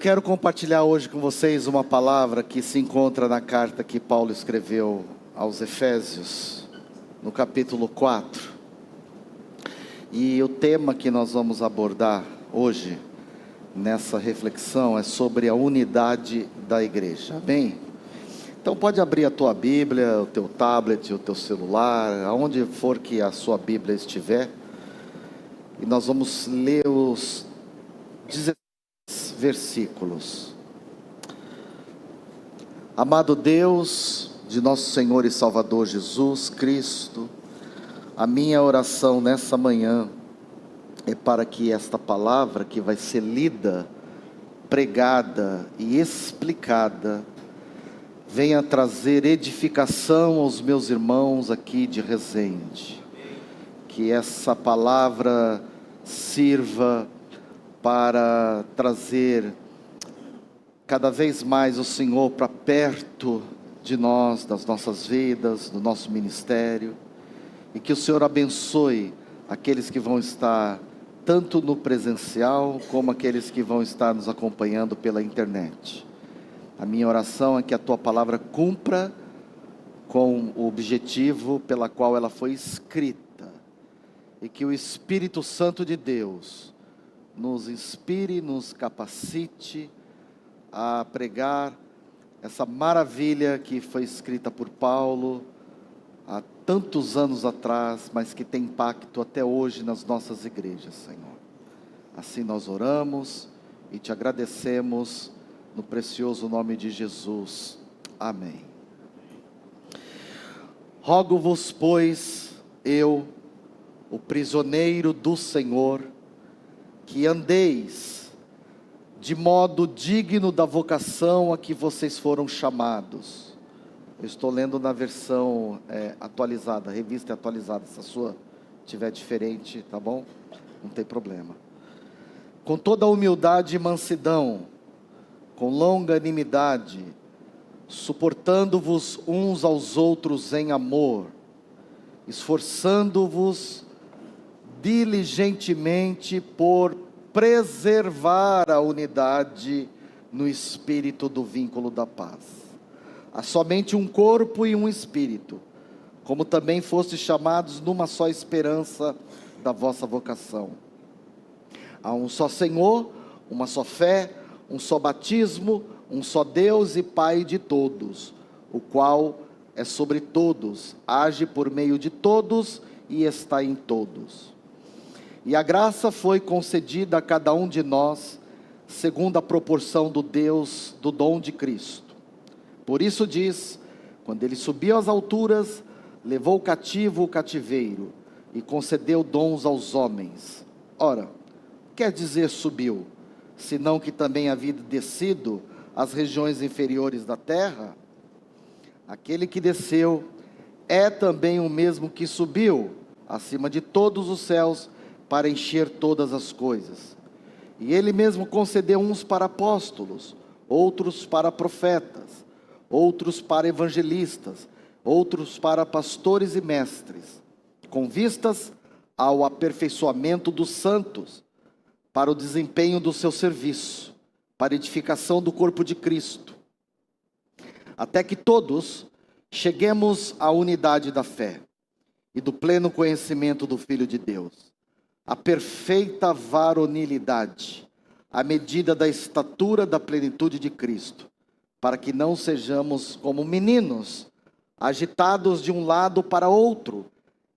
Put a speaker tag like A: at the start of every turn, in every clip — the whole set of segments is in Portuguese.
A: Quero compartilhar hoje com vocês uma palavra que se encontra na carta que Paulo escreveu aos Efésios, no capítulo 4. E o tema que nós vamos abordar hoje, nessa reflexão, é sobre a unidade da igreja. Amém? Então pode abrir a tua Bíblia, o teu tablet, o teu celular, aonde for que a sua Bíblia estiver. E nós vamos ler os 16 versículos. Amado Deus de nosso Senhor e Salvador Jesus Cristo, a minha oração nessa manhã é para que esta palavra que vai ser lida, pregada e explicada venha trazer edificação aos meus irmãos aqui de Resende. Que essa palavra sirva para trazer cada vez mais o Senhor para perto de nós, das nossas vidas, do nosso ministério, e que o Senhor abençoe aqueles que vão estar tanto no presencial, como aqueles que vão estar nos acompanhando pela internet. A minha oração é que a Tua palavra cumpra com o objetivo pela qual ela foi escrita, e que o Espírito Santo de Deus nos inspire, nos capacite a pregar essa maravilha que foi escrita por Paulo há tantos anos atrás, mas que tem impacto até hoje nas nossas igrejas, Senhor. Assim nós oramos e te agradecemos no precioso nome de Jesus. Amém. Rogo-vos, pois, eu, o prisioneiro do Senhor, que andeis de modo digno da vocação a que vocês foram chamados. Eu estou lendo na versão atualizada, revista atualizada. Se a sua estiver diferente, tá bom? Não tem problema. Com toda humildade e mansidão, com longanimidade, suportando-vos uns aos outros em amor, esforçando-vos diligentemente por preservar a unidade no espírito do vínculo da paz. Há somente um corpo e um espírito, como também fostes chamados numa só esperança da vossa vocação. Há um só Senhor, uma só fé, um só batismo, um só Deus e Pai de todos, o qual é sobre todos, age por meio de todos e está em todos. E a graça foi concedida a cada um de nós, segundo a proporção do Deus, do dom de Cristo. Por isso diz, quando ele subiu às alturas, levou cativo o cativeiro, e concedeu dons aos homens. Ora, quer dizer subiu, senão que também havia descido às regiões inferiores da terra? Aquele que desceu é também o mesmo que subiu, acima de todos os céus, para encher todas as coisas. E ele mesmo concedeu uns para apóstolos, outros para profetas, outros para evangelistas, outros para pastores e mestres, com vistas ao aperfeiçoamento dos santos, para o desempenho do seu serviço, para a edificação do corpo de Cristo, até que todos cheguemos à unidade da fé e do pleno conhecimento do Filho de Deus, a perfeita varonilidade, à medida da estatura da plenitude de Cristo, para que não sejamos como meninos, agitados de um lado para outro,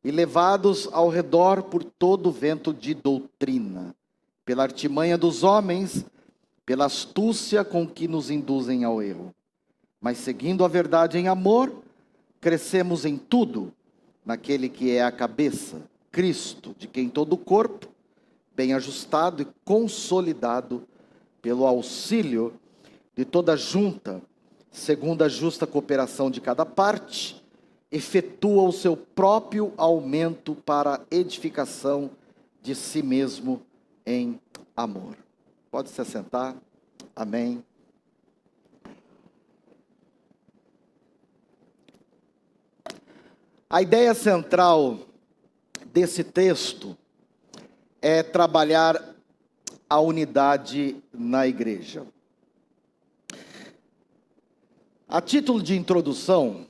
A: e levados ao redor por todo vento de doutrina, pela artimanha dos homens, pela astúcia com que nos induzem ao erro. Mas seguindo a verdade em amor, crescemos em tudo, naquele que é a cabeça, Cristo, de quem todo o corpo, bem ajustado e consolidado pelo auxílio de toda junta, segundo a justa cooperação de cada parte, efetua o seu próprio aumento para a edificação de si mesmo em amor. Pode se assentar. Amém. A ideia central desse texto é trabalhar a unidade na igreja. A título de introdução,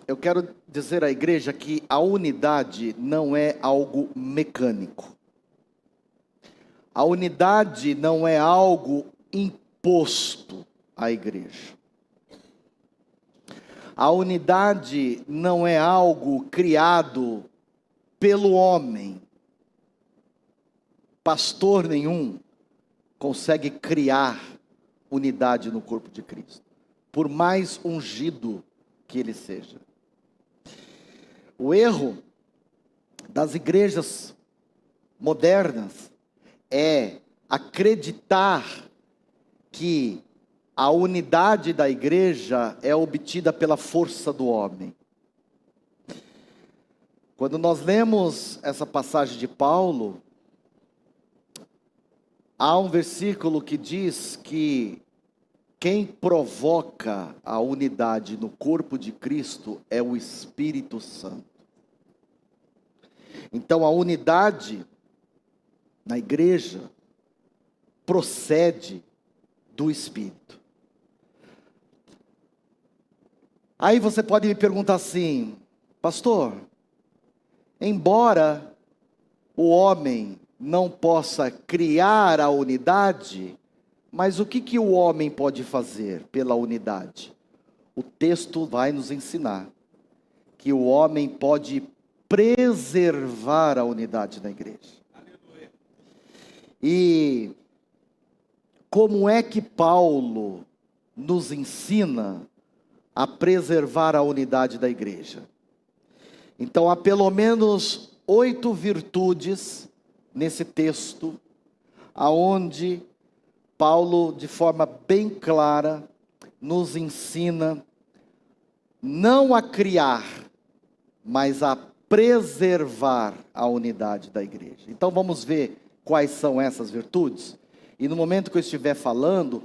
A: eu quero dizer à igreja que a unidade não é algo mecânico. A unidade não é algo imposto à igreja. A unidade não é algo criado pelo homem. Pastor nenhum consegue criar unidade no corpo de Cristo, por mais ungido que ele seja. O erro das igrejas modernas é acreditar que a unidade da igreja é obtida pela força do homem. Quando nós lemos essa passagem de Paulo, há um versículo que diz que quem provoca a unidade no corpo de Cristo é o Espírito Santo. Então a unidade na igreja procede do Espírito. Aí você pode me perguntar assim: pastor, embora o homem não possa criar a unidade, mas o que o homem pode fazer pela unidade? O texto vai nos ensinar que o homem pode preservar a unidade da igreja. Aleluia. E como é que Paulo nos ensina a preservar a unidade da igreja? Então há pelo menos 8 virtudes nesse texto, aonde Paulo, de forma bem clara, nos ensina não a criar, mas a preservar a unidade da igreja. Então vamos ver quais são essas virtudes. E no momento que eu estiver falando,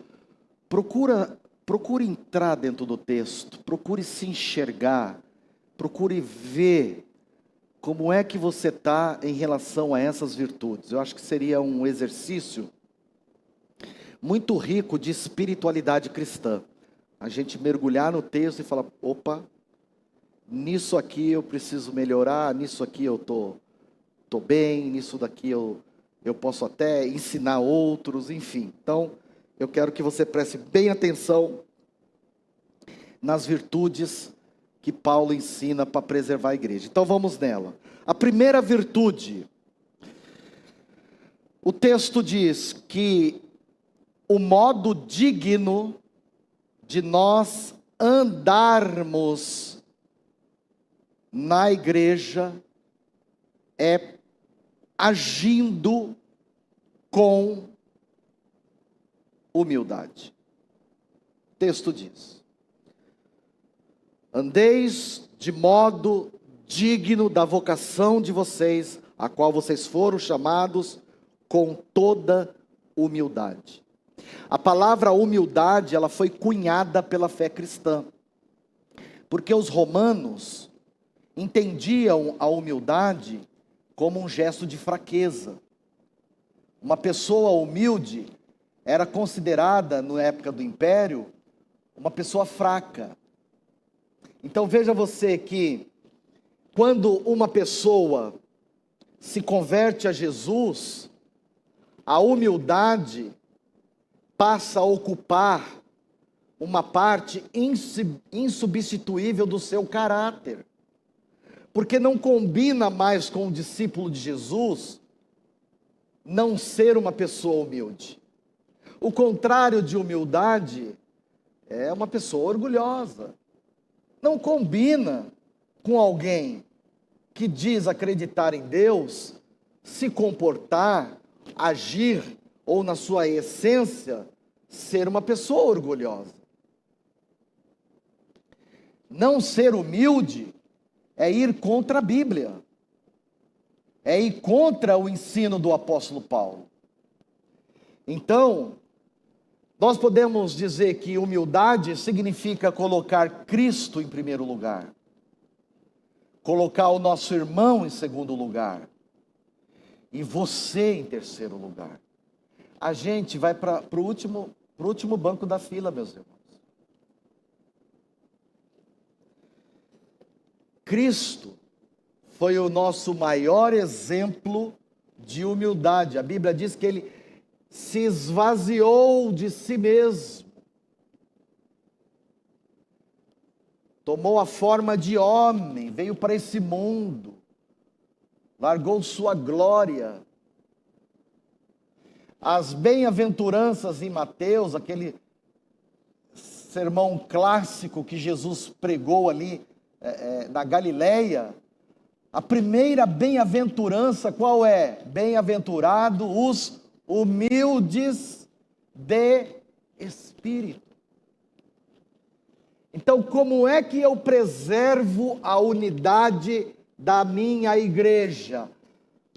A: procure entrar dentro do texto, procure se enxergar, procure ver como é que você está em relação a essas virtudes. Eu acho que seria um exercício muito rico de espiritualidade cristã. A gente mergulhar no texto e falar: opa, nisso aqui eu preciso melhorar, nisso aqui eu tô bem, nisso daqui eu posso até ensinar outros, enfim. Então, eu quero que você preste bem atenção nas virtudes que Paulo ensina para preservar a igreja. Então vamos nela. A primeira virtude, o texto diz que o modo digno de nós andarmos na igreja é agindo com humildade. O texto diz: andeis de modo digno da vocação de vocês, a qual vocês foram chamados, com toda humildade. A palavra humildade, ela foi cunhada pela fé cristã, porque os romanos entendiam a humildade como um gesto de fraqueza. Uma pessoa humilde era considerada, na época do Império, uma pessoa fraca. Então veja você que, quando uma pessoa se converte a Jesus, a humildade passa a ocupar uma parte insubstituível do seu caráter. Porque não combina mais com o discípulo de Jesus não ser uma pessoa humilde. O contrário de humildade é uma pessoa orgulhosa. Não combina com alguém que diz acreditar em Deus, se comportar, agir, ou na sua essência, ser uma pessoa orgulhosa. Não ser humilde é ir contra a Bíblia, é ir contra o ensino do apóstolo Paulo. Então, nós podemos dizer que humildade significa colocar Cristo em primeiro lugar, colocar o nosso irmão em segundo lugar, e você em terceiro lugar. A gente vai para o último banco da fila, meus irmãos. Cristo foi o nosso maior exemplo de humildade. A Bíblia diz que ele se esvaziou de si mesmo, tomou a forma de homem, veio para esse mundo, largou sua glória. As bem-aventuranças em Mateus, aquele sermão clássico que Jesus pregou ali na Galileia, a primeira bem-aventurança qual é? Bem-aventurado os humildes de espírito. Então, como é que eu preservo a unidade da minha igreja?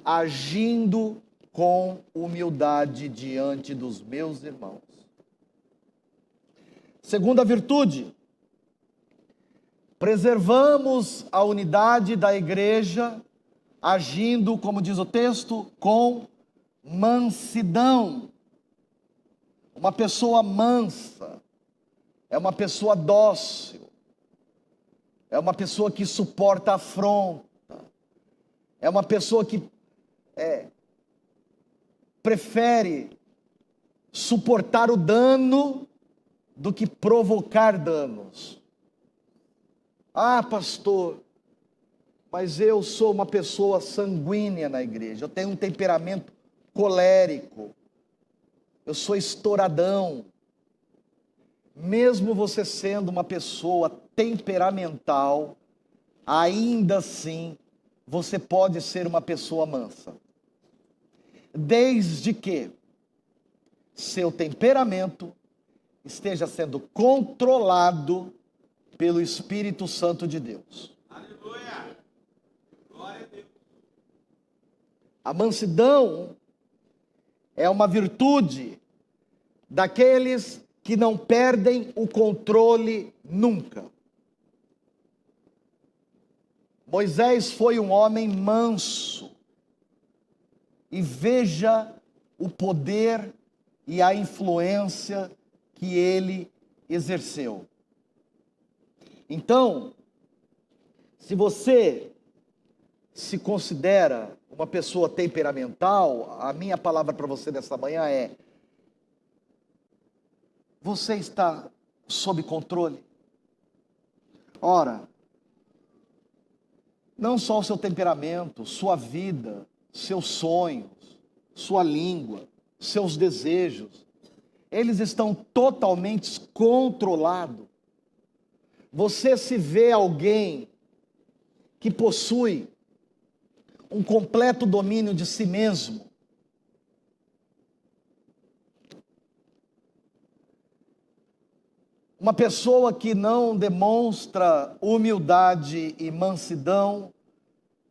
A: Agindo com humildade diante dos meus irmãos. Segunda virtude, preservamos a unidade da igreja, agindo, como diz o texto, com mansidão. Uma pessoa mansa é uma pessoa dócil, é uma pessoa que suporta a afronta, é uma pessoa que prefere suportar o dano do que provocar danos. Ah, pastor, mas eu sou uma pessoa sanguínea na igreja, eu tenho um temperamento colérico, eu sou estouradão. Mesmo você sendo uma pessoa temperamental, ainda assim, você pode ser uma pessoa mansa. Desde que seu temperamento esteja sendo controlado pelo Espírito Santo de Deus. Aleluia! Glória a Deus. A mansidão é uma virtude daqueles que não perdem o controle nunca. Moisés foi um homem manso. E veja o poder e a influência que ele exerceu. Então, se você se considera uma pessoa temperamental, a minha palavra para você nessa manhã é: você está sob controle? Ora, não só o seu temperamento, sua vida, seus sonhos, sua língua, seus desejos, eles estão totalmente controlados. Você se vê alguém que possui um completo domínio de si mesmo. Uma pessoa que não demonstra humildade e mansidão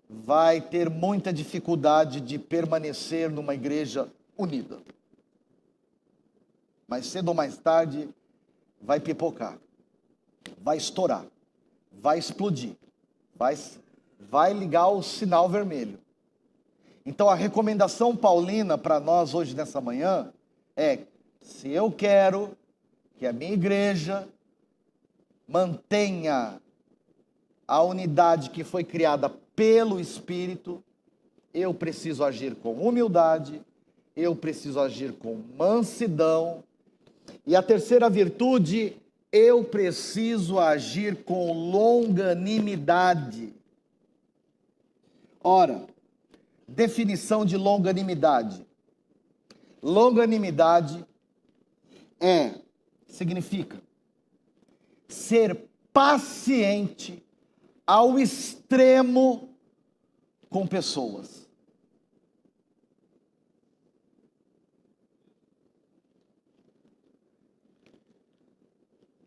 A: vai ter muita dificuldade de permanecer numa igreja unida. Mais cedo ou mais tarde vai pipocar, vai estourar, vai explodir, vai ligar o sinal vermelho. Então a recomendação paulina para nós hoje nessa manhã é: se eu quero que a minha igreja mantenha a unidade que foi criada pelo Espírito, eu preciso agir com humildade, eu preciso agir com mansidão. E a terceira virtude, eu preciso agir com longanimidade. Ora, definição de longanimidade. Longanimidade significa ser paciente ao extremo com pessoas.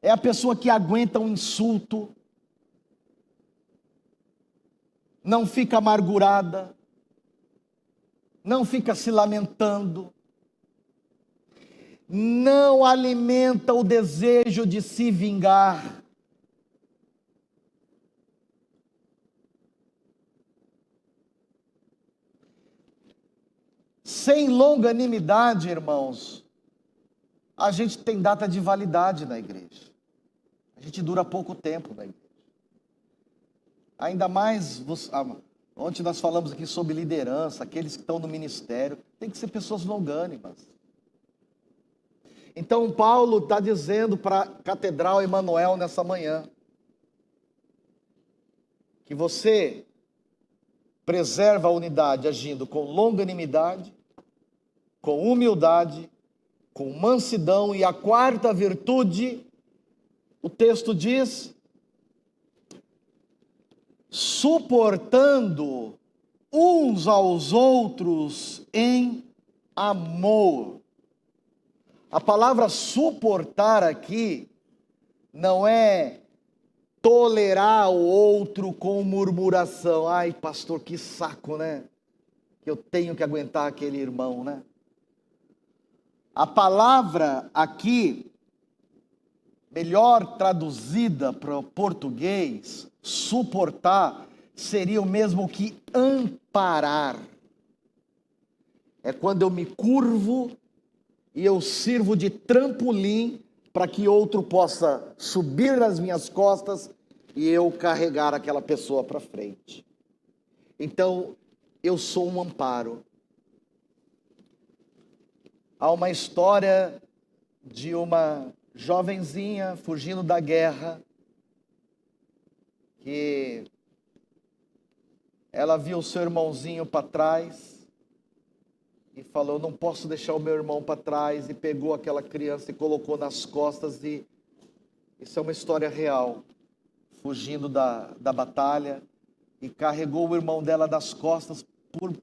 A: É a pessoa que aguenta um insulto, não fica amargurada, não fica se lamentando, não alimenta o desejo de se vingar. Sem longanimidade, irmãos, a gente tem data de validade na igreja. A gente dura pouco tempo na igreja. Ainda mais, ontem nós falamos aqui sobre liderança, aqueles que estão no ministério, tem que ser pessoas longânimas. Então Paulo está dizendo para a Catedral Emanuel nessa manhã, que você preserva a unidade agindo com longanimidade, com humildade, com mansidão, e a quarta virtude, o texto diz, suportando uns aos outros em amor. A palavra suportar aqui não é tolerar o outro com murmuração. Ai, pastor, que saco, né? Que eu tenho que aguentar aquele irmão, né? A palavra aqui, melhor traduzida para o português, suportar, seria o mesmo que amparar. É quando eu me curvo e eu sirvo de trampolim para que outro possa subir nas minhas costas e eu carregar aquela pessoa para frente. Então, eu sou um amparo. Há uma história de uma jovenzinha fugindo da guerra, que ela viu o seu irmãozinho para trás e falou, não posso deixar o meu irmão para trás, e pegou aquela criança e colocou nas costas, e isso é uma história real, fugindo da batalha, e carregou o irmão dela das costas por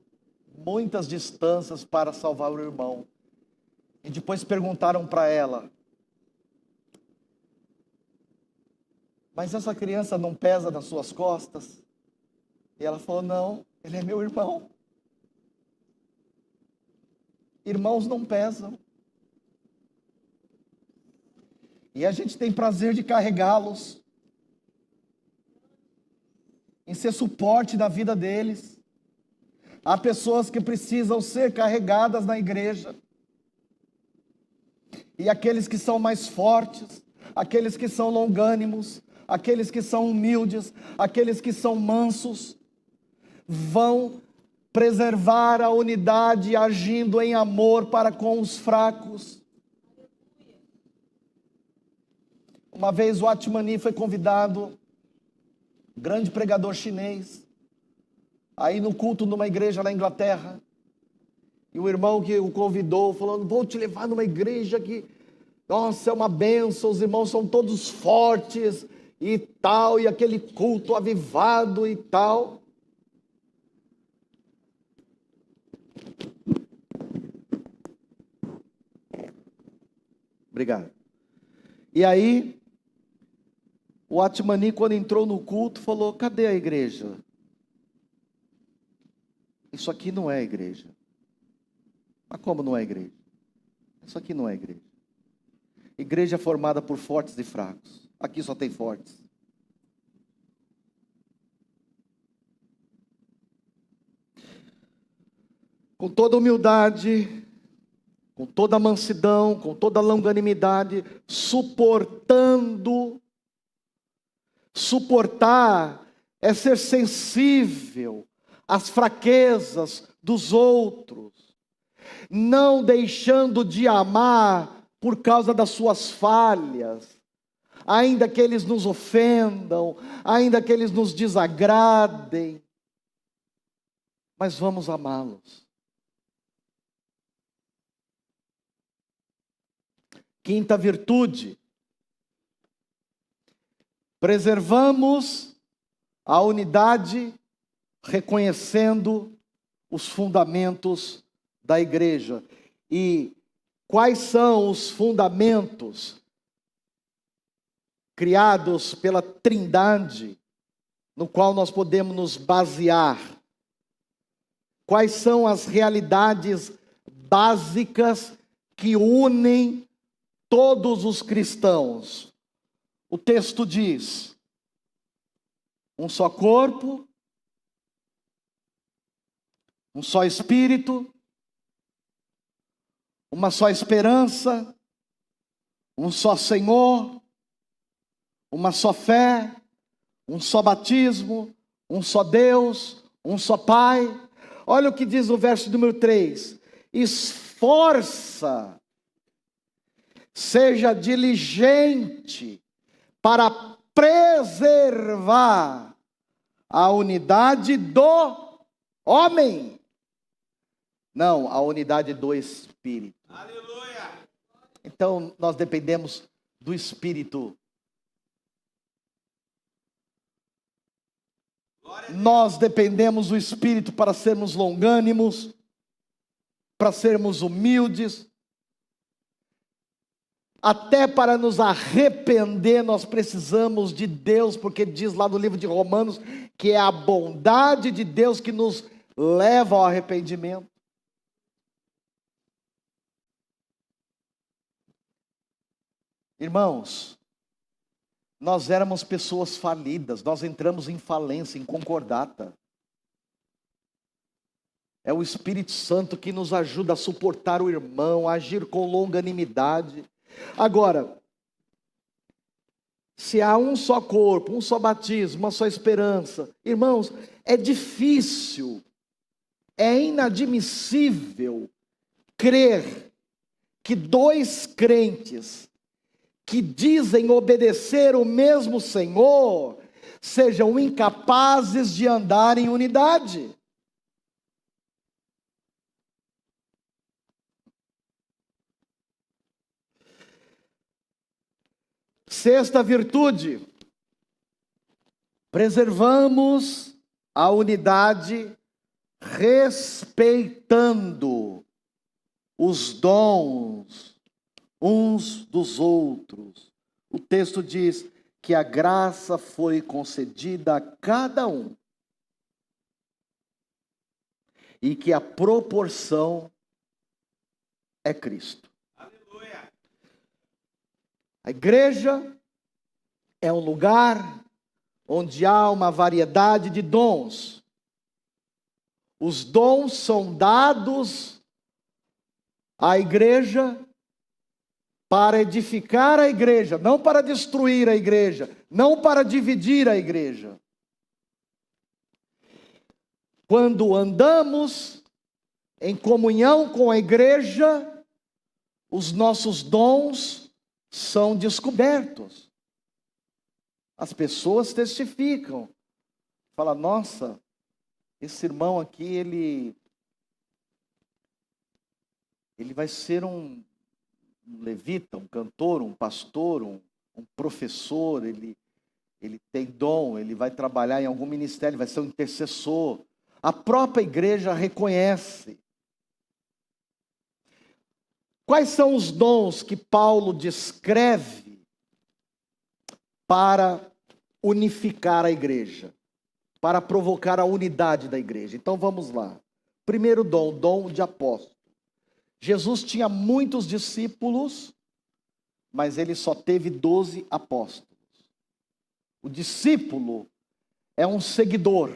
A: muitas distâncias para salvar o irmão. E depois perguntaram para ela, mas essa criança não pesa nas suas costas? E ela falou, não, ele é meu irmão. Irmãos não pesam. E a gente tem prazer de carregá-los, em ser suporte da vida deles. Há pessoas que precisam ser carregadas na igreja. E aqueles que são mais fortes, aqueles que são longânimos, aqueles que são humildes, aqueles que são mansos, vão preservar a unidade agindo em amor para com os fracos. Uma vez o Atmani foi convidado, grande pregador chinês, aí no culto numa igreja na Inglaterra, e o irmão que o convidou falando, vou te levar numa igreja que, nossa, é uma bênção, os irmãos são todos fortes e tal, e aquele culto avivado e tal. Obrigado. E aí, o Atmani, quando entrou no culto, falou, cadê a igreja? Isso aqui não é igreja. Mas como não é igreja? Isso aqui não é igreja. Igreja é formada por fortes e fracos. Aqui só tem fortes. Com toda humildade, com toda mansidão, com toda longanimidade, suportando. Suportar é ser sensível às fraquezas dos outros, não deixando de amar por causa das suas falhas, ainda que eles nos ofendam, ainda que eles nos desagradem, mas vamos amá-los. Quinta virtude, preservamos a unidade reconhecendo os fundamentos da igreja. E quais são os fundamentos criados pela Trindade, no qual nós podemos nos basear? Quais são as realidades básicas que unem todos os cristãos? O texto diz, um só corpo, um só espírito, uma só esperança, um só Senhor, uma só fé, um só batismo, um só Deus, um só Pai. Olha o que diz o verso número 3: esforça, seja diligente para preservar a unidade do homem. Não, a unidade do Espírito. Aleluia! Então, nós dependemos do Espírito. Nós dependemos do Espírito para sermos longânimos, para sermos humildes. Até para nos arrepender, nós precisamos de Deus, porque diz lá no livro de Romanos que é a bondade de Deus que nos leva ao arrependimento. Irmãos, nós éramos pessoas falidas, nós entramos em falência, em concordata. É o Espírito Santo que nos ajuda a suportar o irmão, a agir com longanimidade. Agora, se há um só corpo, um só batismo, uma só esperança, irmãos, é difícil, é inadmissível crer que dois crentes que dizem obedecer o mesmo Senhor sejam incapazes de andar em unidade. Sexta virtude: preservamos a unidade respeitando os dons uns dos outros. O texto diz que a graça foi concedida a cada um e que a proporção é Cristo. Aleluia. A igreja é um lugar onde há uma variedade de dons. Os dons são dados à igreja para edificar a igreja, não para destruir a igreja, não para dividir a igreja. Quando andamos em comunhão com a igreja, os nossos dons são descobertos. As pessoas testificam, falam: nossa, esse irmão aqui, ele vai ser um levita, um cantor, um pastor, um professor, ele tem dom, ele vai trabalhar em algum ministério, ele vai ser um intercessor. A própria igreja reconhece. Quais são os dons que Paulo descreve para unificar a igreja, para provocar a unidade da igreja? Então vamos lá. Primeiro dom, o dom de apóstolo. Jesus tinha muitos discípulos, mas ele só teve 12 apóstolos. O discípulo é um seguidor,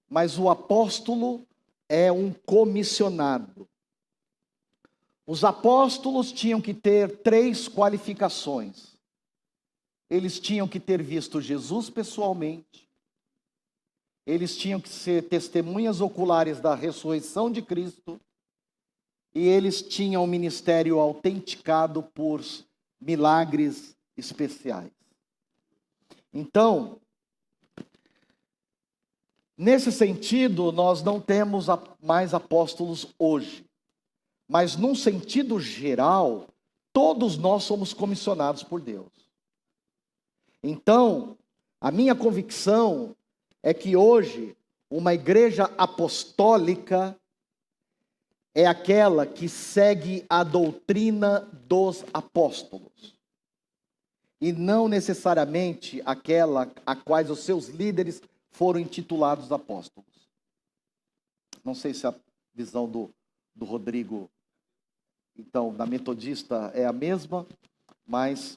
A: mas o apóstolo é um comissionado. Os apóstolos tinham que ter 3 qualificações. Eles tinham que ter visto Jesus pessoalmente. Eles tinham que ser testemunhas oculares da ressurreição de Cristo. E eles tinham o ministério autenticado por milagres especiais. Então, nesse sentido, nós não temos mais apóstolos hoje. Mas num sentido geral, todos nós somos comissionados por Deus. Então, a minha convicção é que hoje, uma igreja apostólica é aquela que segue a doutrina dos apóstolos. E não necessariamente aquela a quais os seus líderes foram intitulados apóstolos. Não sei se a visão do Rodrigo, então, da metodista é a mesma, mas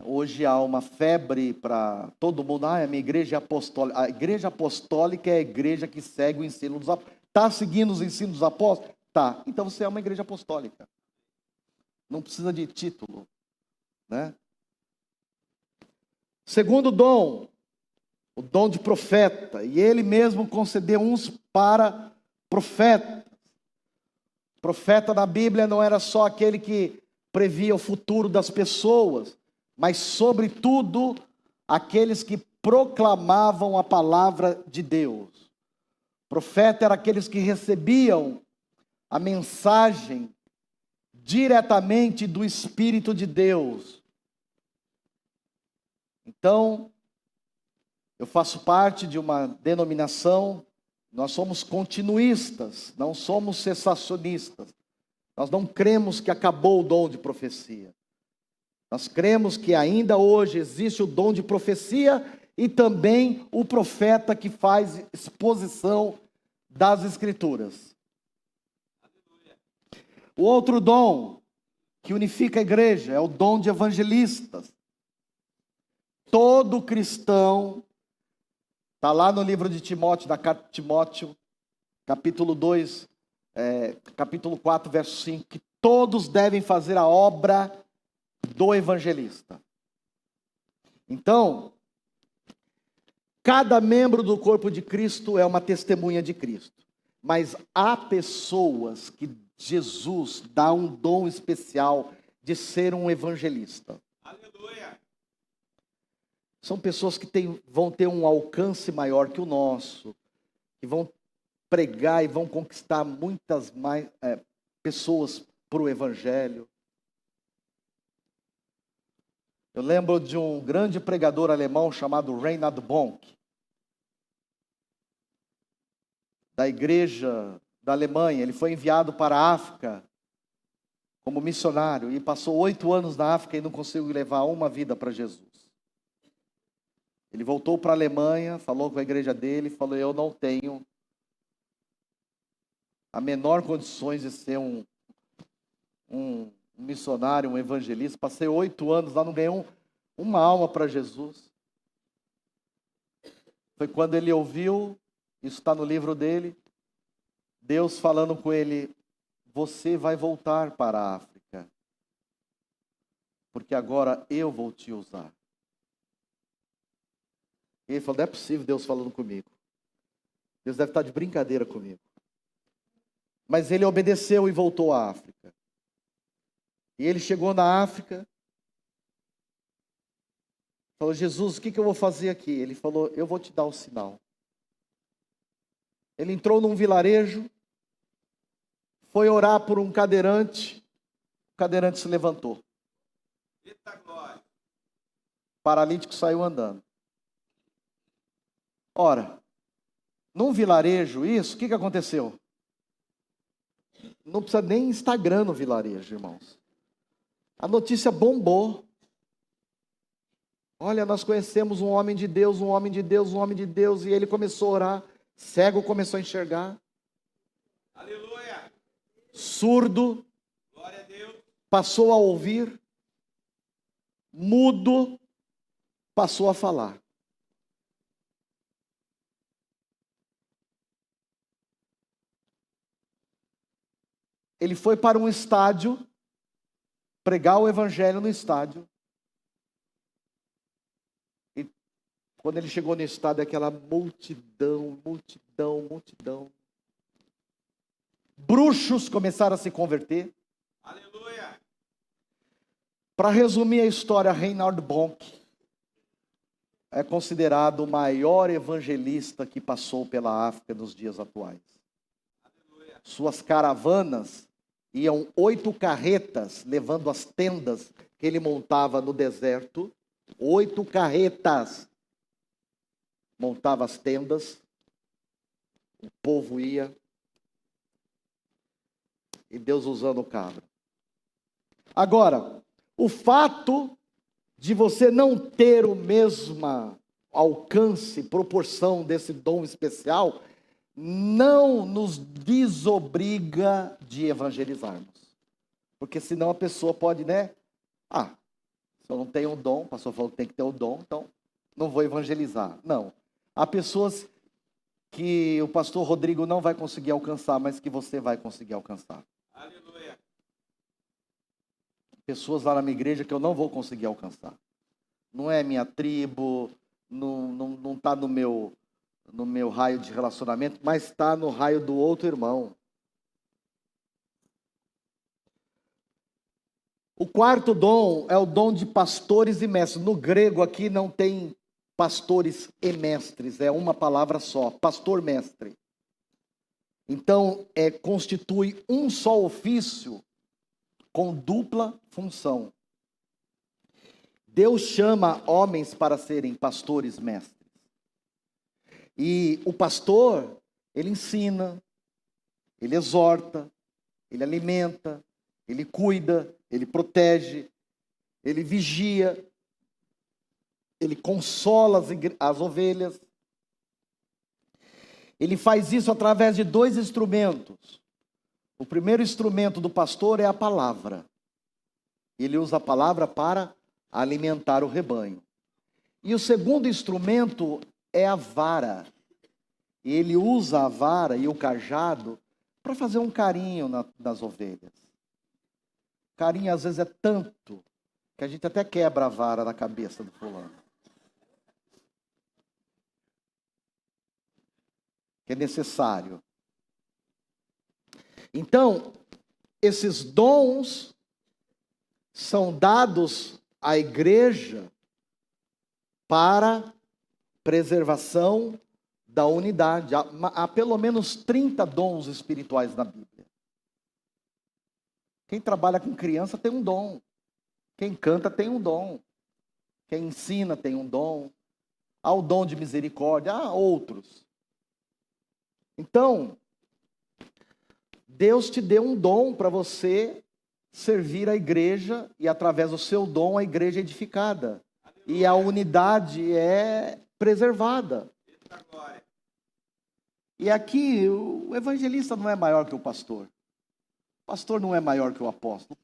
A: hoje há uma febre para todo mundo. A minha igreja é apostólica. A igreja apostólica é a igreja que segue o ensino dos apóstolos. Está seguindo os ensinos dos apóstolos? Tá. Então você é uma igreja apostólica. Não precisa de título, né? Segundo dom, o dom de profeta, e ele mesmo concedeu uns para profetas. Profeta na Bíblia não era só aquele que previa o futuro das pessoas, mas sobretudo aqueles que proclamavam a palavra de Deus. Profeta era aqueles que recebiam a mensagem diretamente do Espírito de Deus. Então, eu faço parte de uma denominação, nós somos continuistas, não somos cessacionistas. Nós não cremos que acabou o dom de profecia. Nós cremos que ainda hoje existe o dom de profecia e também o profeta que faz exposição das Escrituras. O outro dom que unifica a igreja é o dom de evangelistas. Todo cristão, está lá no livro de Timóteo, da carta de Timóteo, capítulo 2, capítulo 4, verso 5, que todos devem fazer a obra do evangelista. Então, cada membro do corpo de Cristo é uma testemunha de Cristo. Mas há pessoas que Jesus dá um dom especial de ser um evangelista. Aleluia! São pessoas que vão ter um alcance maior que o nosso, que vão pregar e vão conquistar muitas mais pessoas para o evangelho. Eu lembro de um grande pregador alemão chamado Reinhard Bonk, da igreja da Alemanha. Ele foi enviado para a África como missionário e passou 8 anos na África e não conseguiu levar uma vida para Jesus. Ele voltou para a Alemanha, falou com a igreja dele, falou: eu não tenho a menor condições de ser um missionário, um evangelista. Passei 8 anos lá, não ganhei uma alma para Jesus. Foi quando ele ouviu, isso está no livro dele, Deus falando com ele: você vai voltar para a África, porque agora eu vou te usar. E ele falou: não é possível Deus falando comigo. Deus deve estar de brincadeira comigo. Mas ele obedeceu e voltou à África. E ele chegou na África, falou: Jesus, o que eu vou fazer aqui? Ele falou: eu vou te dar o sinal. Ele entrou num vilarejo, foi orar por um cadeirante, o cadeirante se levantou. Eita glória! O paralítico saiu andando. Ora, num vilarejo isso, o que aconteceu? Não precisa nem Instagram no vilarejo, irmãos. A notícia bombou. Olha, nós conhecemos um homem de Deus, um homem de Deus, um homem de Deus, e ele começou a orar, cego começou a enxergar. Aleluia! Surdo, glória a Deus, passou a ouvir. Mudo, passou a falar. Ele foi para um estádio, pregar o evangelho no estádio. E quando ele chegou no estádio, aquela multidão. Bruxos começaram a se converter. Aleluia! Para resumir a história, Reinhard Bonk é considerado o maior evangelista que passou pela África nos dias atuais. Aleluia! Suas caravanas iam 8 carretas levando as tendas que ele montava no deserto. 8 carretas. Montava as tendas. O povo ia. E Deus usando o cabra. Agora, o fato de você não ter o mesmo alcance, proporção desse dom especial, não nos desobriga de evangelizarmos. Porque senão a pessoa pode, se eu não tenho um dom, o pastor falou que tem que ter um dom, então não vou evangelizar. Não. Há pessoas que o pastor Rodrigo não vai conseguir alcançar, mas que você vai conseguir alcançar. Aleluia. Pessoas lá na minha igreja que eu não vou conseguir alcançar. Não é minha tribo, não está no meu raio de relacionamento, mas está no raio do outro irmão. O quarto dom é o dom de pastores e mestres. No grego aqui não tem pastores e mestres, é uma palavra só, pastor-mestre. Então, constitui um só ofício com dupla função. Deus chama homens para serem pastores mestres. E o pastor, ele ensina, ele exorta, ele alimenta, ele cuida, ele protege, ele vigia, ele consola as ovelhas. Ele faz isso através de dois instrumentos. O primeiro instrumento do pastor é a palavra. Ele usa a palavra para alimentar o rebanho. E o segundo instrumento é a vara. Ele usa a vara e o cajado para fazer um carinho nas ovelhas. O carinho às vezes é tanto que a gente até quebra a vara na cabeça do fulano. Que é necessário. Então, esses dons são dados à igreja para preservação da unidade. Há pelo menos 30 dons espirituais na Bíblia. Quem trabalha com criança tem um dom. Quem canta tem um dom. Quem ensina tem um dom. Há o dom de misericórdia, há outros. Então, Deus te deu um dom para você servir a igreja e através do seu dom a igreja é edificada. E a unidade é preservada. E aqui o evangelista não é maior que o pastor. O pastor não é maior que o apóstolo.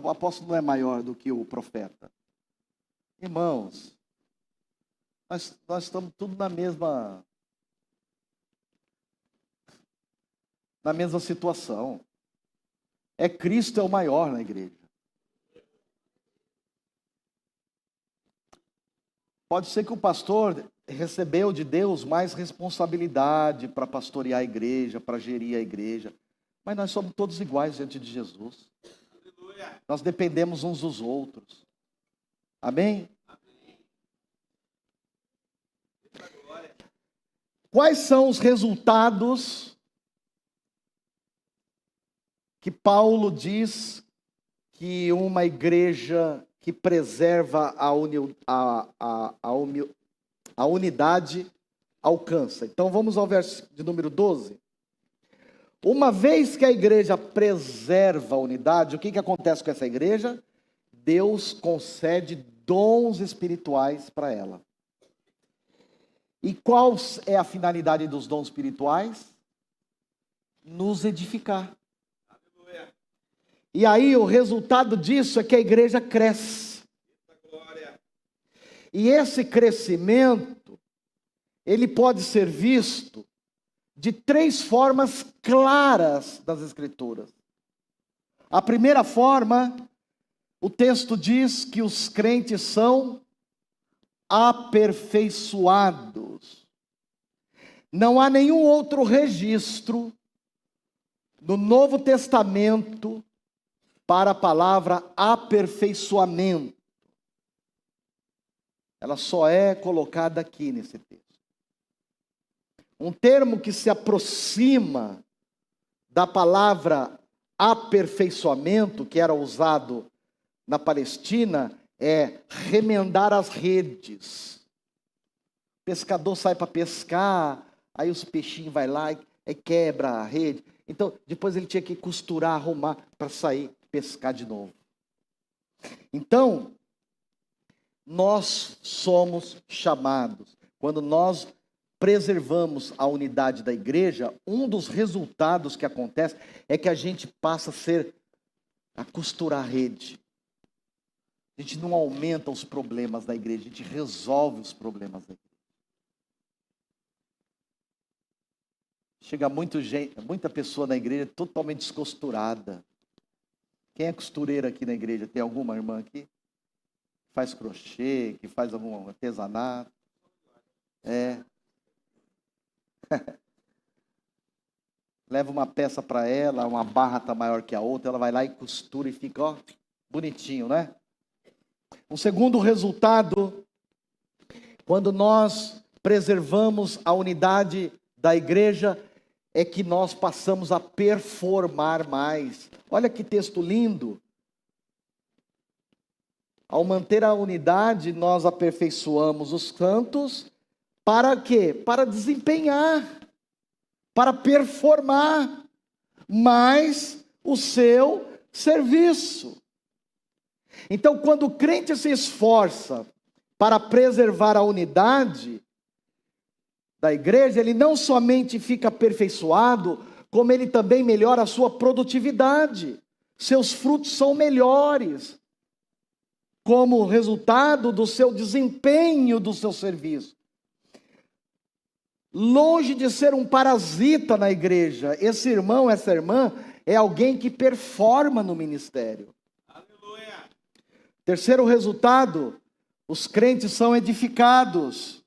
A: O apóstolo não é maior do que o profeta. Irmãos, nós estamos tudo na mesma situação. Cristo é o maior na igreja. Pode ser que o pastor recebeu de Deus mais responsabilidade para pastorear a igreja, para gerir a igreja. Mas nós somos todos iguais diante de Jesus. Aleluia. Nós dependemos uns dos outros. Amém? Amém. Quais são os resultados que Paulo diz que uma igreja que preserva a unidade alcança? Então vamos ao verso de número 12. Uma vez que a igreja preserva a unidade, o que acontece com essa igreja? Deus concede dons espirituais para ela. E qual é a finalidade dos dons espirituais? Nos edificar. E aí o resultado disso é que a igreja cresce. E esse crescimento, ele pode ser visto de 3 formas claras das Escrituras. A primeira forma, o texto diz que os crentes são aperfeiçoados. Não há nenhum outro registro no Novo Testamento para a palavra aperfeiçoamento. Ela só é colocada aqui nesse texto. Um termo que se aproxima da palavra aperfeiçoamento, que era usado na Palestina, é remendar as redes. O pescador sai para pescar, aí os peixinhos vai lá e quebra a rede. Então, depois ele tinha que costurar, arrumar para sair pescar de novo. Então, nós somos chamados, quando nós preservamos a unidade da igreja, um dos resultados que acontece é que a gente passa a costurar a rede. A gente não aumenta os problemas da igreja, a gente resolve os problemas da igreja. Chega muita pessoa na igreja totalmente descosturada. Quem é costureira aqui na igreja? Tem alguma irmã aqui? Faz crochê, que faz algum artesanato? É. Leva uma peça para ela, uma barra está maior que a outra, ela vai lá e costura e fica, ó, bonitinho, né? Um segundo resultado, quando nós preservamos a unidade da igreja, é que nós passamos a performar mais. Olha que texto lindo. Ao manter a unidade, nós aperfeiçoamos os santos, para quê? Para desempenhar, para performar mais o seu serviço. Então, quando o crente se esforça para preservar a unidade da igreja, ele não somente fica aperfeiçoado, como ele também melhora a sua produtividade. Seus frutos são melhores, como resultado do seu desempenho do seu serviço. Longe de ser um parasita na igreja, esse irmão, essa irmã, é alguém que performa no ministério. Aleluia. Terceiro resultado, os crentes são edificados.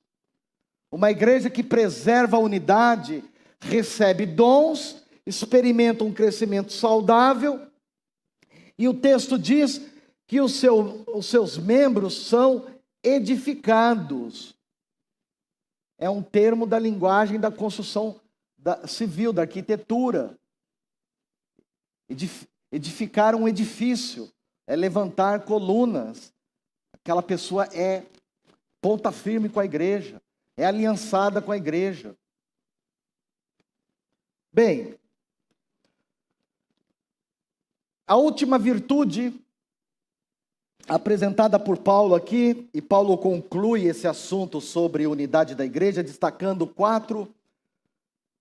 A: Uma igreja que preserva a unidade, recebe dons, experimenta um crescimento saudável, e o texto diz que os seus membros são edificados. É um termo da linguagem da construção civil, da arquitetura. Edificar um edifício é levantar colunas. Aquela pessoa é ponta firme com a igreja, é aliançada com a igreja. Bem, a última virtude apresentada por Paulo aqui, e Paulo conclui esse assunto sobre unidade da igreja, destacando 4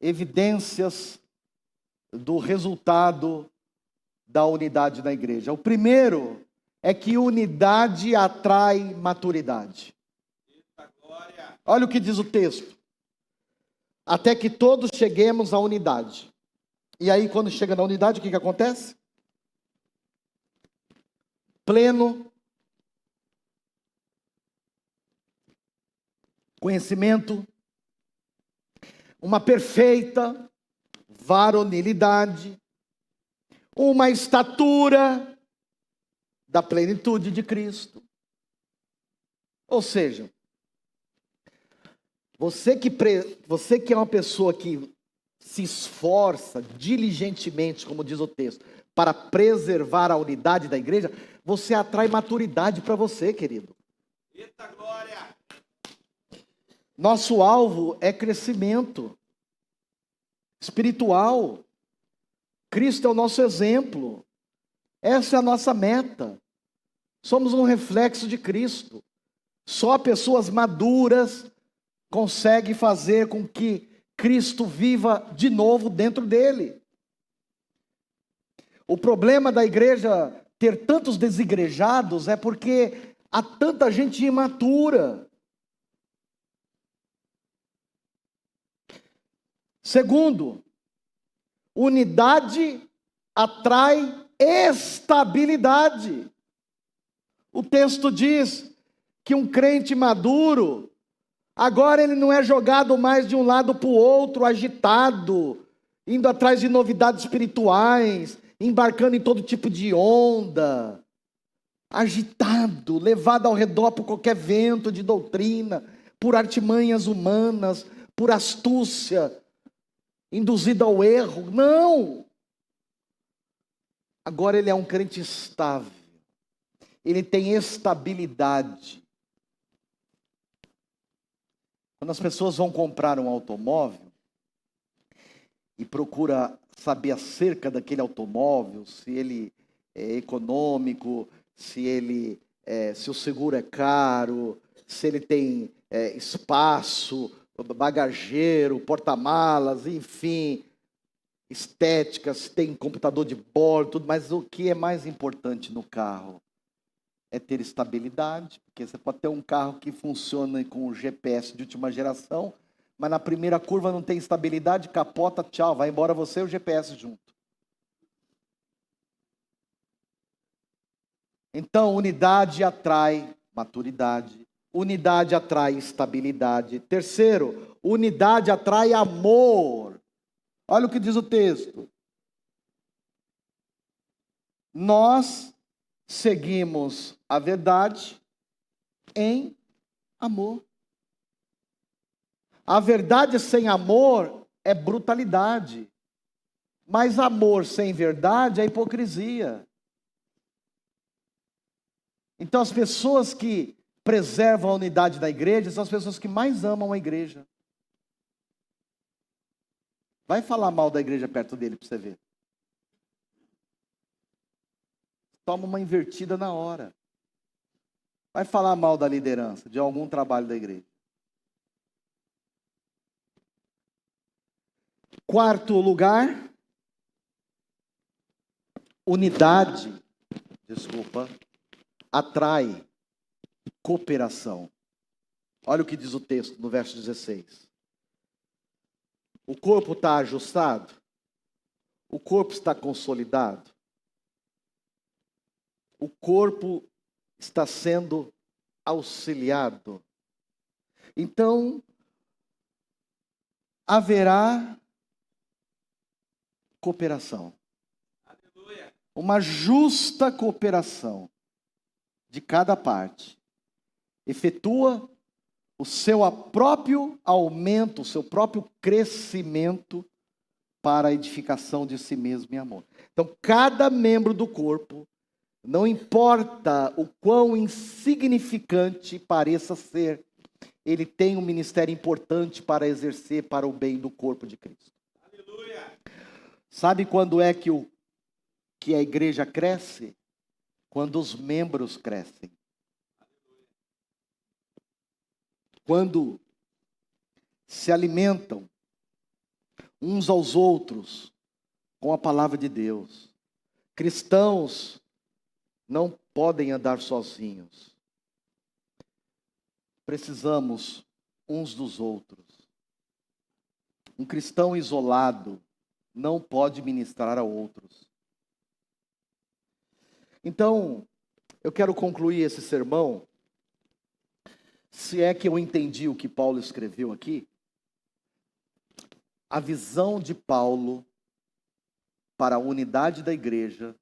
A: evidências do resultado da unidade da igreja. O primeiro é que unidade atrai maturidade. Olha o que diz o texto. Até que todos cheguemos à unidade. E aí, quando chega na unidade, o que acontece? Pleno conhecimento, uma perfeita varonilidade, uma estatura da plenitude de Cristo. Ou seja, você que é uma pessoa que se esforça diligentemente, como diz o texto, para preservar a unidade da igreja, você atrai maturidade para você, querido. Eita glória! Nosso alvo é crescimento espiritual. Cristo é o nosso exemplo. Essa é a nossa meta. Somos um reflexo de Cristo. Só pessoas maduras conseguem fazer com que Cristo viva de novo dentro dele. O problema da igreja ter tantos desigrejados é porque há tanta gente imatura. Segundo, unidade atrai estabilidade. O texto diz que um crente maduro, agora ele não é jogado mais de um lado para o outro, agitado, indo atrás de novidades espirituais, embarcando em todo tipo de onda, agitado, levado ao redor por qualquer vento de doutrina, por artimanhas humanas, por astúcia, induzido ao erro. Não! Agora ele é um crente estável. Ele tem estabilidade. Quando as pessoas vão comprar um automóvel e procura saber acerca daquele automóvel, se ele é econômico, se o seguro é caro, se ele tem espaço, bagageiro, porta-malas, enfim, estética, se tem computador de bordo, tudo, mas o que é mais importante no carro é ter estabilidade, porque você pode ter um carro que funciona com o GPS de última geração, mas na primeira curva não tem estabilidade, capota, tchau, vai embora você e o GPS junto. Então, unidade atrai maturidade. unidade atrai estabilidade. Terceiro, unidade atrai amor. Olha o que diz o texto. Nós seguimos a verdade em amor. A verdade sem amor é brutalidade. Mas amor sem verdade é hipocrisia. Então as pessoas que preservam a unidade da igreja são as pessoas que mais amam a igreja. Vai falar mal da igreja perto dele para você ver. Toma uma invertida na hora. Vai falar mal da liderança, de algum trabalho da igreja. Quarto lugar, unidade, atrai cooperação. Olha o que diz o texto no verso 16. O corpo está ajustado? O corpo está consolidado? O corpo está sendo auxiliado? Então, haverá cooperação. Aleluia. Uma justa cooperação de cada parte. Efetua o seu próprio aumento, o seu próprio crescimento para a edificação de si mesmo em amor. Então, cada membro do corpo, não importa o quão insignificante pareça ser, ele tem um ministério importante para exercer para o bem do corpo de Cristo. Aleluia. Sabe quando é que a igreja cresce? Quando os membros crescem. Quando se alimentam uns aos outros com a palavra de Deus. Cristãos não podem andar sozinhos. Precisamos uns dos outros. Um cristão isolado não pode ministrar a outros. Então, eu quero concluir esse sermão, se é que eu entendi o que Paulo escreveu aqui. A visão de Paulo para a unidade da igreja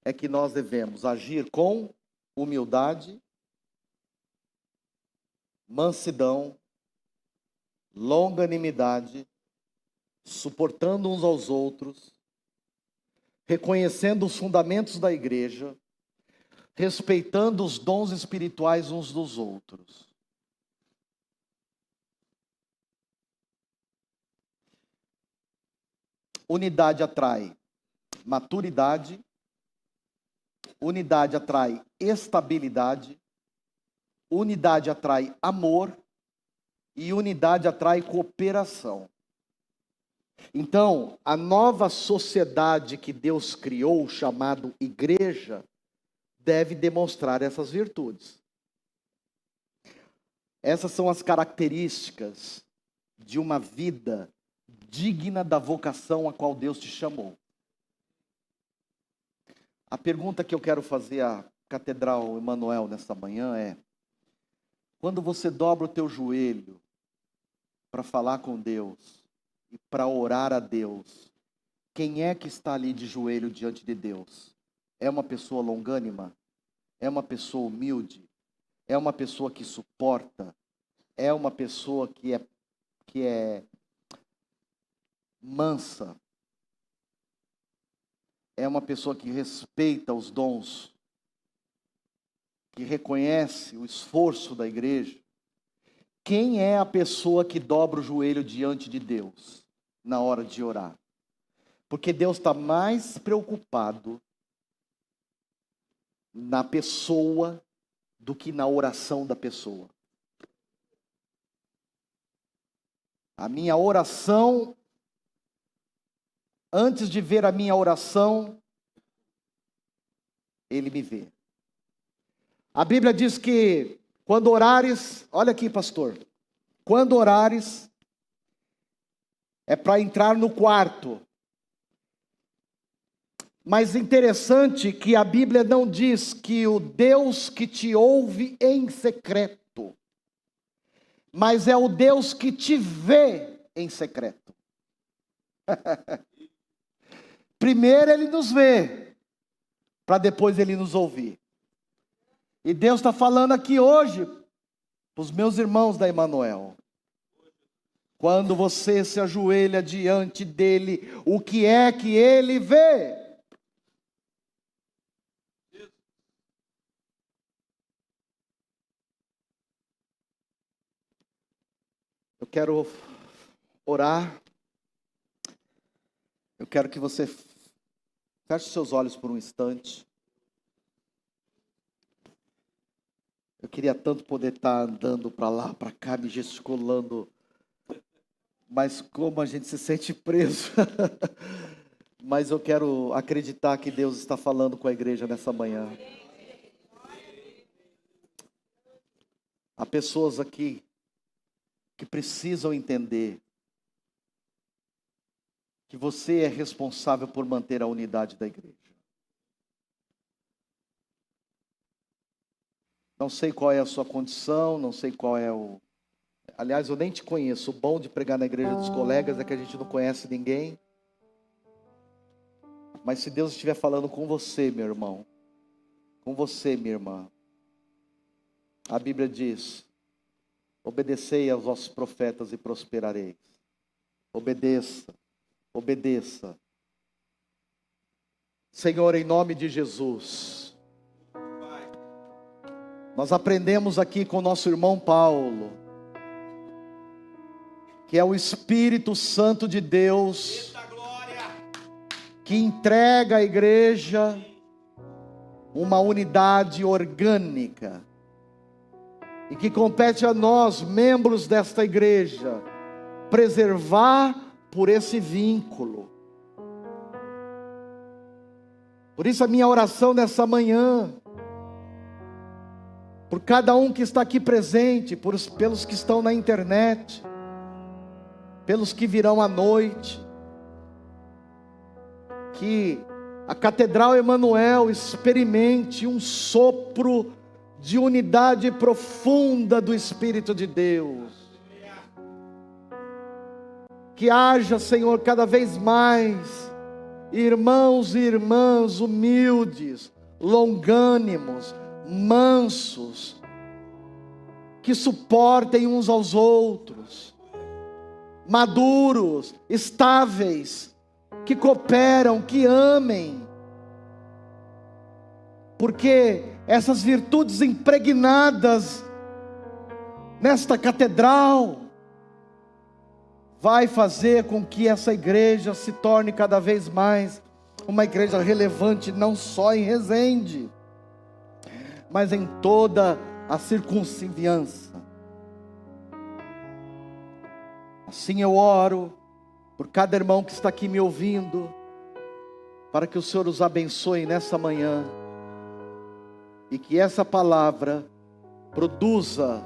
A: é que nós devemos agir com humildade, mansidão, longanimidade, suportando uns aos outros, reconhecendo os fundamentos da igreja, respeitando os dons espirituais uns dos outros. Unidade atrai maturidade, unidade atrai estabilidade, unidade atrai amor e unidade atrai cooperação. Então, a nova sociedade que Deus criou, chamado igreja, deve demonstrar essas virtudes. Essas são as características de uma vida digna da vocação a qual Deus te chamou. A pergunta que eu quero fazer à Catedral Emanuel nesta manhã é: quando você dobra o teu joelho para falar com Deus e para orar a Deus, quem é que está ali de joelho diante de Deus? É uma pessoa longânima? É uma pessoa humilde? É uma pessoa que suporta? É uma pessoa que é mansa? É uma pessoa que respeita os dons, que reconhece o esforço da igreja? Quem é a pessoa que dobra o joelho diante de Deus na hora de orar? Porque Deus está mais preocupado na pessoa do que na oração da pessoa. A minha oração, antes de ver a minha oração, Ele me vê. A Bíblia diz que quando orares, olha aqui, pastor, quando orares, é para entrar no quarto. Mas interessante que a Bíblia não diz que o Deus que te ouve em secreto, mas é o Deus que te vê em secreto. Primeiro Ele nos vê, para depois Ele nos ouvir. E Deus está falando aqui hoje, para os meus irmãos da Emanuel. Quando você se ajoelha diante dEle, o que é que Ele vê? Eu quero orar. Eu quero que você feche seus olhos por um instante. Eu queria tanto poder estar andando para lá, para cá, me gesticulando. Mas como a gente se sente preso. Mas eu quero acreditar que Deus está falando com a igreja nessa manhã. Há pessoas aqui que precisam entender que você é responsável por manter a unidade da igreja. Não sei qual é a sua condição, não sei qual é o... Aliás, eu nem te conheço. O bom de pregar na igreja dos colegas é que a gente não conhece ninguém. Mas se Deus estiver falando com você, meu irmão, com você, minha irmã, a Bíblia diz: obedecei aos vossos profetas e prosperareis. Obedeça, obedeça. Senhor, em nome de Jesus, nós aprendemos aqui com o nosso irmão Paulo, que é o Espírito Santo de Deus, que entrega à igreja uma unidade orgânica, e que compete a nós, membros desta igreja, preservar por esse vínculo. Por isso a minha oração nessa manhã, por cada um que está aqui presente, pelos que estão na internet, pelos que virão à noite, que a Catedral Emanuel experimente um sopro de unidade profunda do Espírito de Deus. Que haja, Senhor, cada vez mais irmãos e irmãs humildes, longânimos, mansos, que suportem uns aos outros, maduros, estáveis, que cooperam, que amem, porque essas virtudes impregnadas nesta catedral vai fazer com que essa igreja se torne cada vez mais uma igreja relevante, não só em Resende, mas em toda a circunvizinhança. Assim eu oro por cada irmão que está aqui me ouvindo, para que o Senhor os abençoe nessa manhã, e que essa palavra produza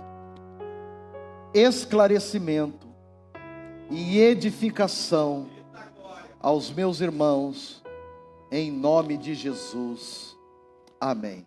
A: esclarecimento e edificação aos meus irmãos, em nome de Jesus. Amém.